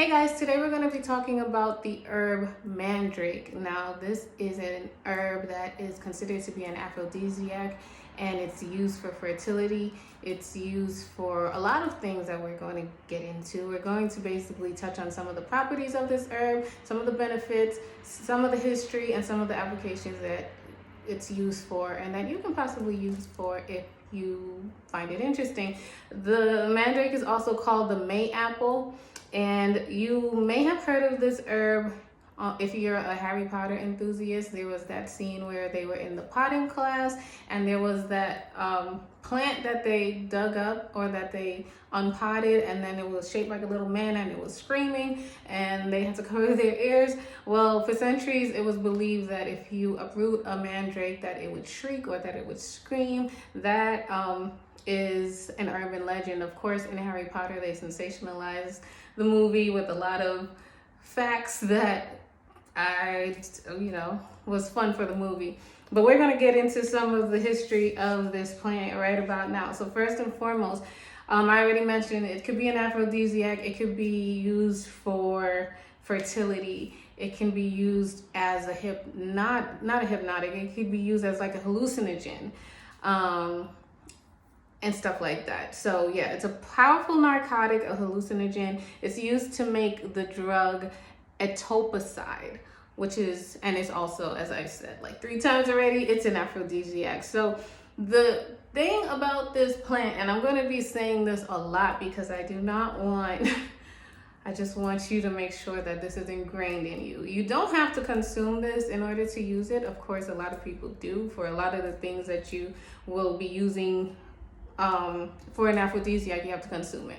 Hey guys, today we're going to be talking about the herb Mandrake. Now, this is an herb that is considered to be an aphrodisiac and it's used for fertility. It's used for a lot of things that we're going to get into. We're going to basically touch on some of the properties of this herb, some of the benefits, some of the history, and some of the applications that it's used for and that you can possibly use for if you find it interesting. The mandrake is also called the May apple, and you may have heard of this herb if you're a Harry Potter enthusiast. There was that scene where they were in the potting class and there was that plant that they dug up or that they unpotted, and then it was shaped like a little man and it was screaming and they had to cover their ears. Well, for centuries it was believed that if you uproot a mandrake that it would shriek or that it would scream. That is an urban legend. Of course, in Harry Potter they sensationalized the movie with a lot of facts that was fun for the movie. But we're going to get into some of the history of this plant right about now. So first and foremost, I already mentioned it could be an aphrodisiac. It could be used for fertility. It can be used as not a hypnotic. It could be used as like a hallucinogen. And stuff like that. So yeah, it's a powerful narcotic, a hallucinogen. It's used to make the drug etoposide, which is, and it's also, as I said like 3 times already, it's an aphrodisiac. So the thing about this plant, and I'm going to be saying this a lot because I do not want I just want you to make sure that this is ingrained in you. You don't have to consume this in order to use it. Of course, a lot of people do. For a lot of the things that you will be using for an aphrodisiac, you have to consume it.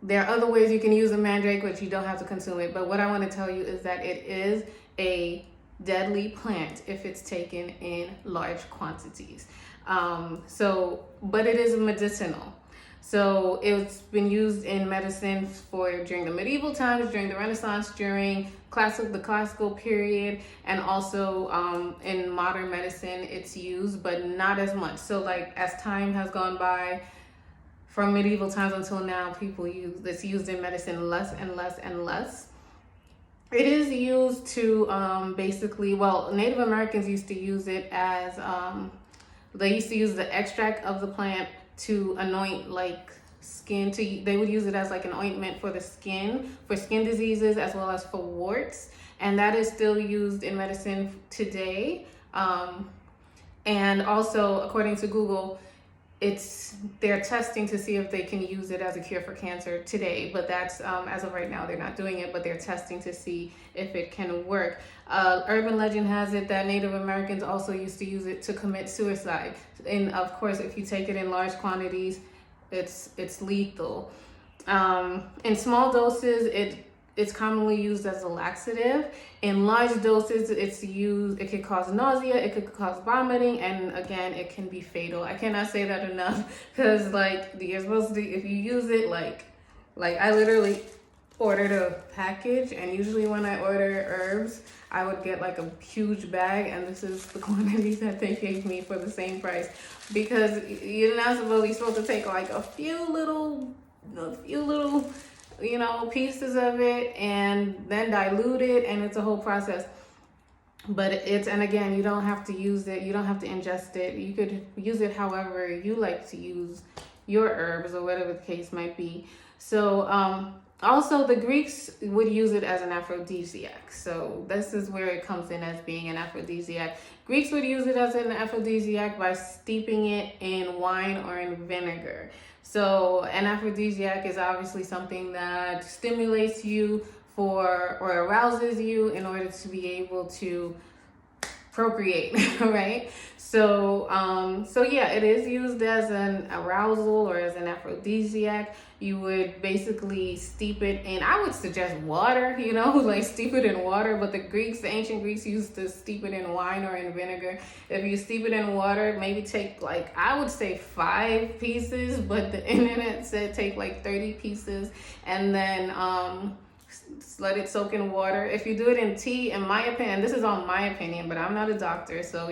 There are other ways you can use a mandrake, but you don't have to consume it. But what I want to tell you is that it is a deadly plant if it's taken in large quantities. But it is medicinal. So it's been used in medicine during the medieval times, during the Renaissance, during the classical period, and also in modern medicine it's used, but not as much. So like as time has gone by, from medieval times until now, it's used in medicine less and less and less. It is used to Native Americans used to use it as they used to use the extract of the plant to anoint like skin. They would use it as like an ointment for the skin, for skin diseases as well as for warts, and that is still used in medicine today. And also, according to Google, they're testing to see if they can use it as a cure for cancer today, but that's as of right now they're not doing it, but they're testing to see if it can work. Urban legend has it that Native Americans also used to use it to commit suicide, and of course if you take it in large quantities it's lethal. In small doses it's commonly used as a laxative. In large doses it could cause nausea, it could cause vomiting, and again it can be fatal. I cannot say that enough, because you're supposed to, if you use it like I literally ordered a package, and usually when I order herbs I would get like a huge bag, and this is the quantity that they gave me for the same price, because you're supposed to take like a few little pieces of it and then dilute it, and it's a whole process. But and again, you don't have to use it, you don't have to ingest it. You could use it however you like to use your herbs or whatever the case might be. So also the Greeks would use it as an aphrodisiac. So this is where it comes in as being an aphrodisiac. Greeks would use it as an aphrodisiac by steeping it in wine or in vinegar. So an aphrodisiac is obviously something that stimulates you or arouses you in order to be able to procreate, right? So yeah, it is used as an arousal or as an aphrodisiac. You would basically steep it in, I would suggest water, like steep it in water, but the ancient Greeks used to steep it in wine or in vinegar. If you steep it in water, maybe take I would say 5 pieces, but the internet said take like 30 pieces, and then let it soak in water. If you do it in tea, in my opinion, this is all my opinion, but I'm not a doctor, so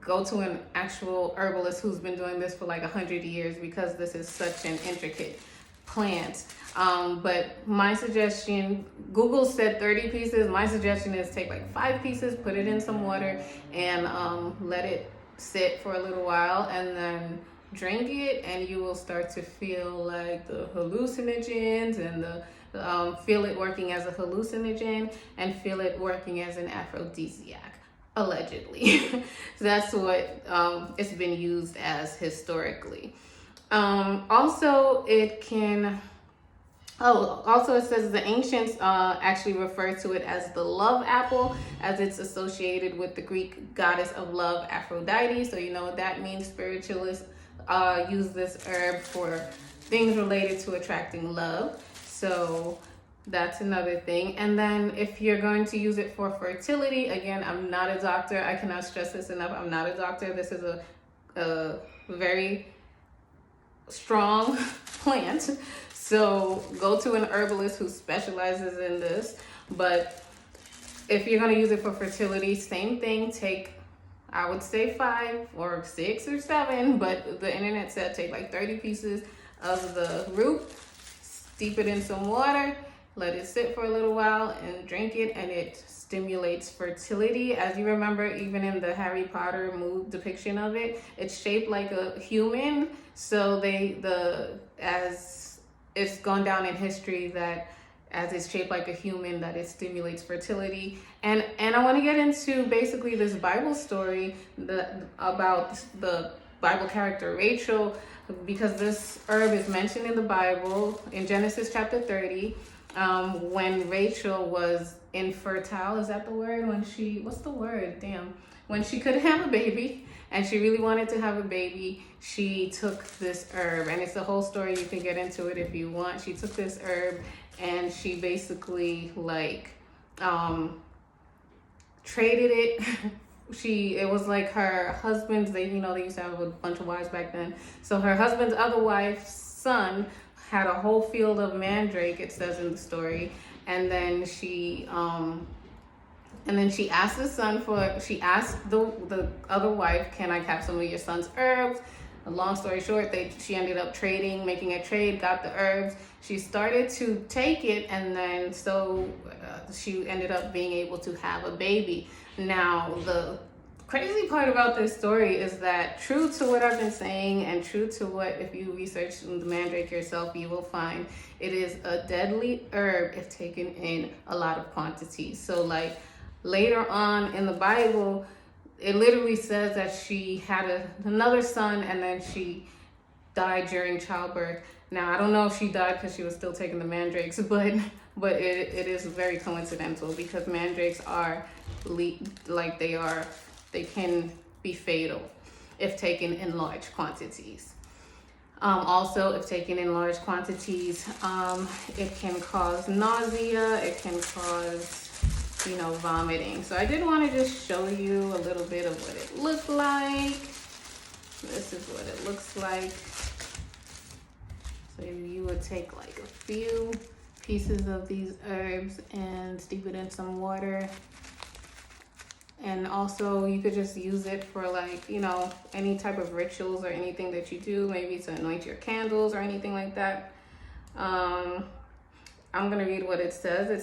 go to an actual herbalist who's been doing this for like 100 years, because this is such an intricate plant. But my suggestion, Google said 30 pieces. My suggestion is take like 5 pieces, put it in some water, and let it sit for a little while, and then drink it, and you will start to feel like the hallucinogens and the feel it working as a hallucinogen and feel it working as an aphrodisiac, allegedly. So that's what it's been used as historically. Also, it can. Oh, also it says the ancients actually refer to it as the love apple, as it's associated with the Greek goddess of love, Aphrodite. So you know what that means. Spiritualists use this herb for things related to attracting love. So that's another thing. And then if you're going to use it for fertility, again, I'm not a doctor. I cannot stress this enough. I'm not a doctor. This is a very strong plant. So go to an herbalist who specializes in this. But if you're going to use it for fertility, same thing. Take, I would say 5 or 6 or 7, but the internet said take like 30 pieces of the root, steep it in some water, let it sit for a little while, and drink it, and it stimulates fertility. As you remember, even in the Harry Potter movie depiction of it, it's shaped like a human. So as it's gone down in history that as it's shaped like a human, that it stimulates fertility. And I want to get into basically this Bible story about the Bible character Rachel, because this herb is mentioned in the Bible in Genesis chapter 30, when Rachel was infertile. Is that the word? When she couldn't have a baby and she really wanted to have a baby, she took this herb, and it's the whole story. You can get into it if you want. She took this herb and she basically traded it. It was like her husband's, they used to have a bunch of wives back then. So her husband's other wife's son had a whole field of mandrake, it says in the story. And then she asked the other wife, can I have some of your son's herbs? A long story short, she ended up making a trade, got the herbs. She started to take it, and then she ended up being able to have a baby. Now, the crazy part about this story is that, true to what I've been saying, and true to what, if you research the mandrake yourself, you will find, it is a deadly herb if taken in a lot of quantities. So like later on in the Bible, it literally says that she had another son, and then she died during childbirth. Now, I don't know if she died because she was still taking the mandrakes, but it is very coincidental, because mandrakes are they can be fatal if taken in large quantities. Also, if taken in large quantities, it can cause nausea, it can cause vomiting. So I did want to just show you a little bit of what it looked like. This is what it looks like. So you would take like a few pieces of these herbs and steep it in some water. And also you could just use it for any type of rituals or anything that you do, maybe to anoint your candles or anything like that. I'm gonna read what it says. It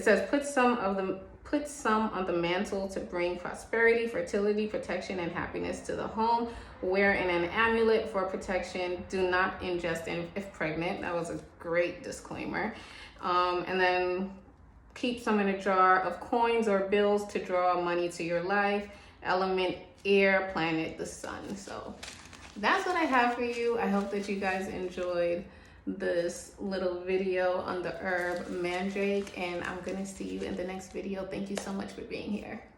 says put some on the mantle to bring prosperity, fertility, protection, and happiness to the home. Wear in an amulet for protection. Do not ingest if pregnant. That was a great disclaimer. And then keep some in a jar of coins or bills to draw money to your life. Element air, planet the sun. So that's what I have for you. I hope that you guys enjoyed this little video on the herb mandrake, and I'm gonna see you in the next video. Thank you so much for being here.